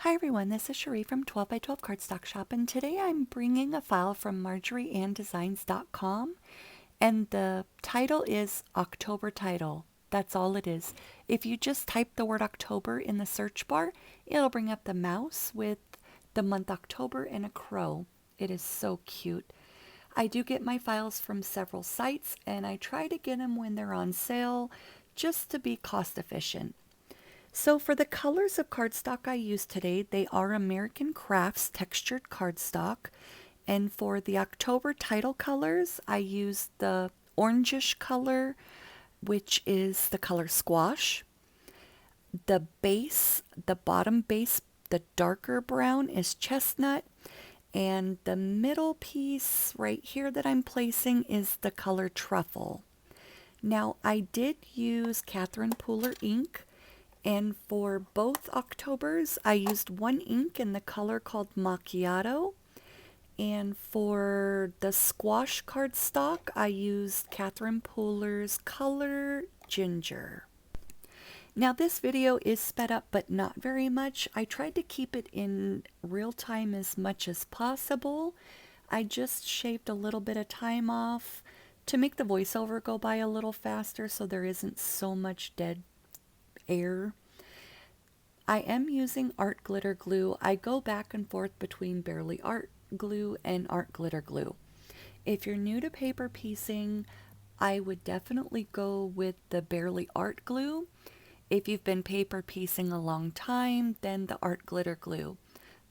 Hi everyone, this is Cherie from 12 by 12 Cardstock Shop, and today I'm bringing a file from MarjorieAnnDesigns.com, and the title is October Title. That's all it is. If you just type the word October in the search bar, it'll bring up the mouse with the month October and a crow. It is so cute. I do get my files from several sites, and I try to get them when they're on sale just to be cost efficient. So for the colors of cardstock I use today, they are American Crafts textured cardstock. And for the October title colors, I use the orangish color, which is the color squash. The base, the bottom base, the darker brown is chestnut. And the middle piece right here that I'm placing is the color truffle. Now I did use Catherine Pooler ink. And for both Octobers, I used one ink in the color called Macchiato. And for the squash cardstock, I used Catherine Pooler's color Ginger. Now this video is sped up, but not very much. I tried to keep it in real time as much as possible. I just shaved a little bit of time off to make the voiceover go by a little faster so there isn't so much dead air. I am using art glitter glue. I go back and forth between Barely Art glue and art glitter glue. If you're new to paper piecing, I would definitely go with the Barely Art glue. If you've been paper piecing a long time, then the art glitter glue.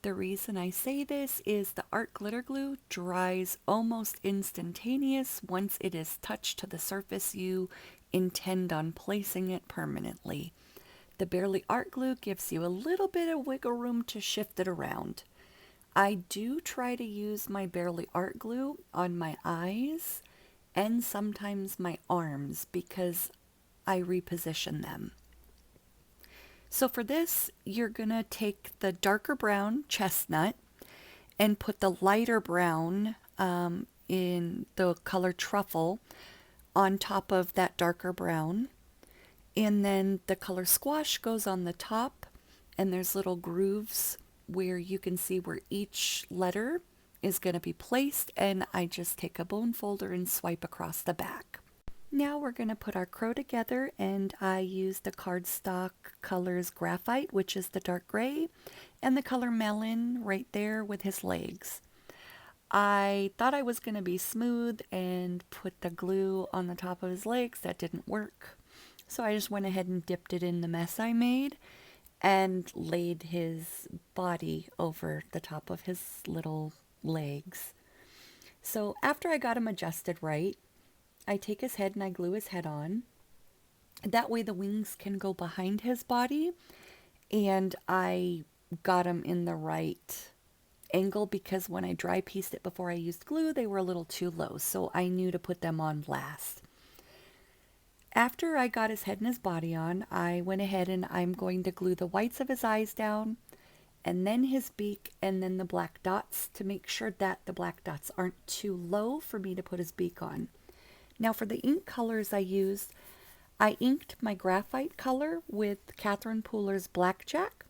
The reason I say this is the art glitter glue dries almost instantaneous once it is touched to the surface you intend on placing it permanently. The Barely Art glue gives you a little bit of wiggle room to shift it around. I do try to use my Barely Art glue on my eyes and sometimes my arms because I reposition them. So for this, you're going to take the darker brown chestnut and put the lighter brown in the color truffle on top of that darker brown. And then the color squash goes on the top, and there's little grooves where you can see where each letter is going to be placed, and I just take a bone folder and swipe across the back. Now we're going to put our crow together, and I use the cardstock colors Graphite, which is the dark gray, and the color Melon right there with his legs. I thought I was going to be smooth and put the glue on the top of his legs. That didn't work. So I just went ahead and dipped it in the mess I made and laid his body over the top of his little legs. So after I got him adjusted right, I take his head and I glue his head on. That way the wings can go behind his body, and I got them in the right angle because when I dry pieced it before I used glue, they were a little too low, so I knew to put them on last. After I got his head and his body on, I went ahead and I'm going to glue the whites of his eyes down, and then his beak, and then the black dots to make sure that the black dots aren't too low for me to put his beak on. Now for the ink colors I used, I inked my graphite color with Catherine Pooler's Blackjack,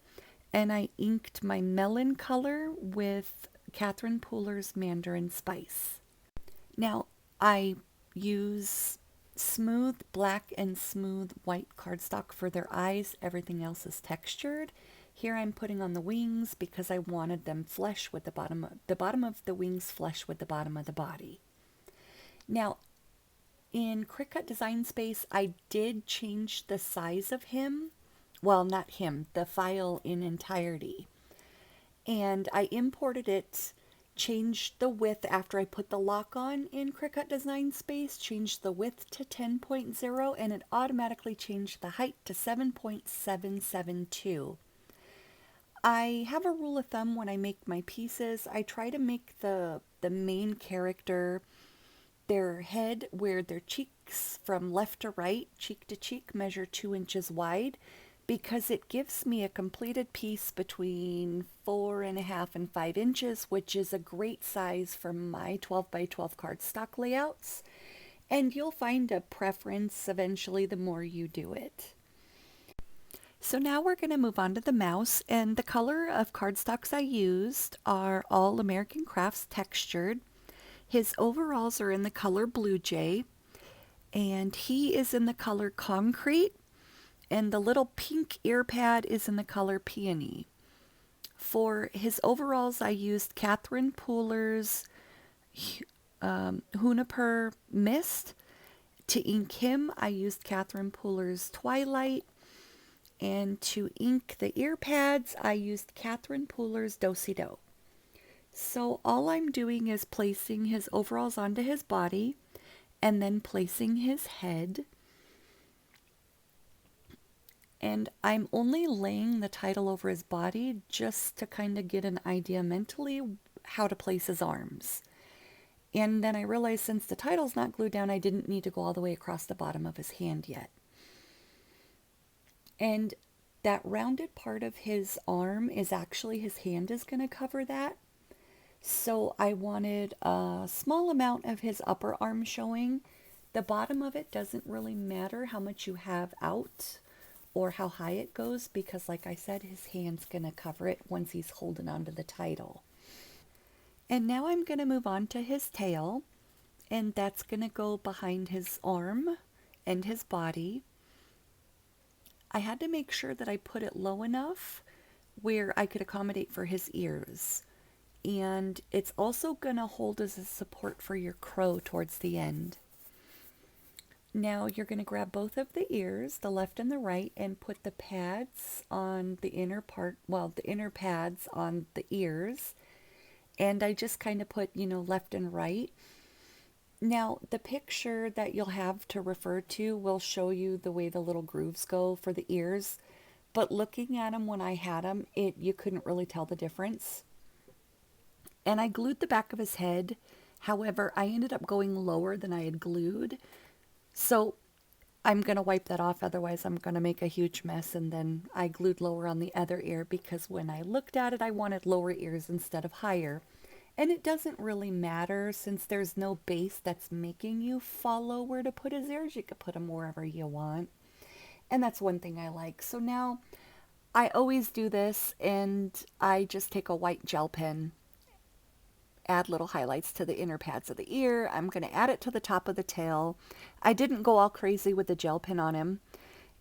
and I inked my melon color with Catherine Pooler's Mandarin Spice. Now I use smooth black and smooth white cardstock for their eyes. Everything else is textured. Here I'm putting on the wings because I wanted them flush with the bottom of the wings flush with the bottom of the body. Now in Cricut Design Space, I did change the size of him. Well, not him, the file in entirety. And I imported it, changed the width after I put the lock on in Cricut Design Space, changed the width to 10.0, and it automatically changed the height to 7.772. I have a rule of thumb when I make my pieces. I try to make the main character, their head where their cheeks from left to right, cheek to cheek, measure 2 inches wide, because it gives me a completed piece between 4.5 and 5 inches, which is a great size for my 12 by 12 cardstock layouts. And you'll find a preference eventually the more you do it. So now we're going to move on to the mouse, and the color of cardstocks I used are all American Crafts textured. His overalls are in the color Blue Jay, and he is in the color Concrete, and the little pink ear pad is in the color Peony. For his overalls, I used Catherine Pooler's Juniper Mist. To ink him, I used Catherine Pooler's Twilight. And to ink the ear pads, I used Catherine Pooler's Do-Si-Do. So all I'm doing is placing his overalls onto his body and then placing his head. And I'm only laying the title over his body just to kind of get an idea mentally how to place his arms. And then I realized since the title's not glued down, I didn't need to go all the way across the bottom of his hand yet. And that rounded part of his arm is actually his hand is going to cover that. So I wanted a small amount of his upper arm showing. The bottom of it doesn't really matter how much you have out or how high it goes because, like I said, his hand's going to cover it once he's holding onto the title. And now I'm going to move on to his tail, and that's going to go behind his arm and his body. I had to make sure that I put it low enough where I could accommodate for his ears. And it's also going to hold as a support for your crow towards the end. Now you're going to grab both of the ears, the left and the right, and put the pads on the inner part, well, the inner pads on the ears. And I just kind of put, left and right. Now, the picture that you'll have to refer to will show you the way the little grooves go for the ears. But looking at them when I had them, you couldn't really tell the difference. And I glued the back of his head. However, I ended up going lower than I had glued. So I'm going to wipe that off, otherwise I'm going to make a huge mess. And then I glued lower on the other ear because when I looked at it, I wanted lower ears instead of higher. And it doesn't really matter since there's no base that's making you follow where to put his ears. You could put them wherever you want. And that's one thing I like. So now I always do this, and I just take a white gel pen, add little highlights to the inner pads of the ear. I'm going to add it to the top of the tail. I didn't go all crazy with the gel pen on him.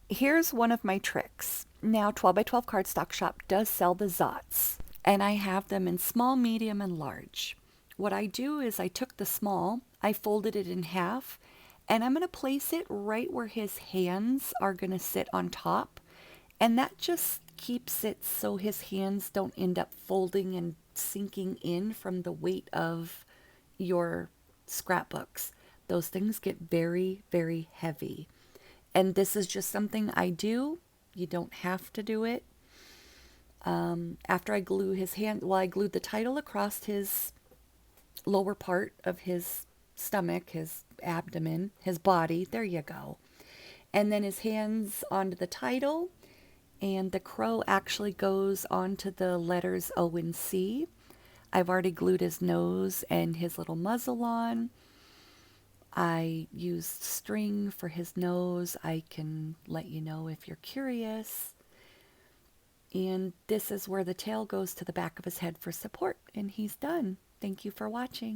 Here's one of my tricks. Now 12 by 12 Cardstock Shop does sell the Zots, and I have them in small, medium, and large. What I do is I took the small, I folded it in half, and I'm going to place it right where his hands are going to sit on top. And that just keeps it so his hands don't end up folding and sinking in from the weight of your scrapbooks. Those things get very, very heavy. And this is just something I do. You don't have to do it. After I glue his hand, well, I glued the title across his lower part of his stomach, his abdomen, his body. There you go. And then his hands onto the title. And the crow actually goes onto the letters O and C. I've already glued his nose and his little muzzle on. I used string for his nose. I can let you know if you're curious. And this is where the tail goes to the back of his head for support. And he's done. Thank you for watching.